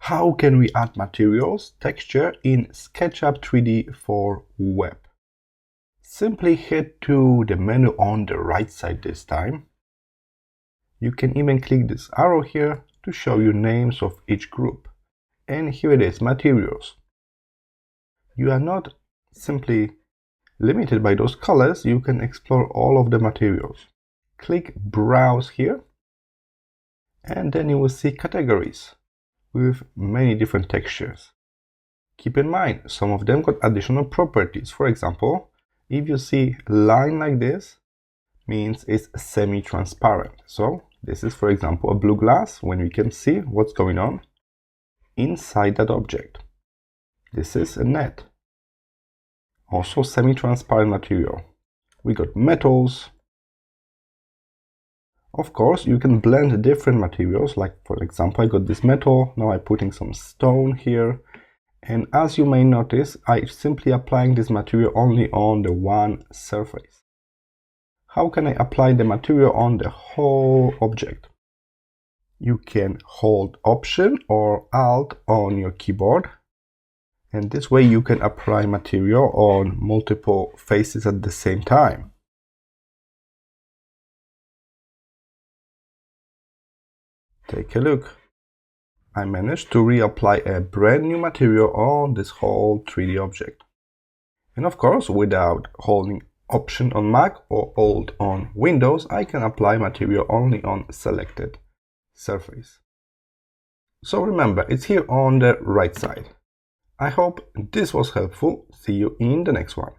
How can we add materials, texture in SketchUp 3D for web? Simply head to the menu on the right side this time. You can even click this arrow here to show you names of each group. And here it is, materials. You are not simply limited by those colors, you can explore all of the materials. Click Browse here, and then you will see categories with many different textures. Keep in mind, some of them got additional properties. For example, if you see a line like this, means it's semi-transparent. So this is, for example, a blue glass when we can see what's going on inside that object. This is a net, also semi-transparent material. We got metals. Of course, you can blend different materials, like for example, I got this metal, now I'm putting some stone here. And as you may notice, I'm simply applying this material only on the one surface. How can I apply the material on the whole object? You can hold Option or Alt on your keyboard, and this way you can apply material on multiple faces at the same time. Take a look. I managed to reapply a brand new material on this whole 3D object. And of course, without holding Option on Mac or Alt on Windows, I can apply material only on selected surface. So remember, it's here on the right side. I hope this was helpful. See you in the next one.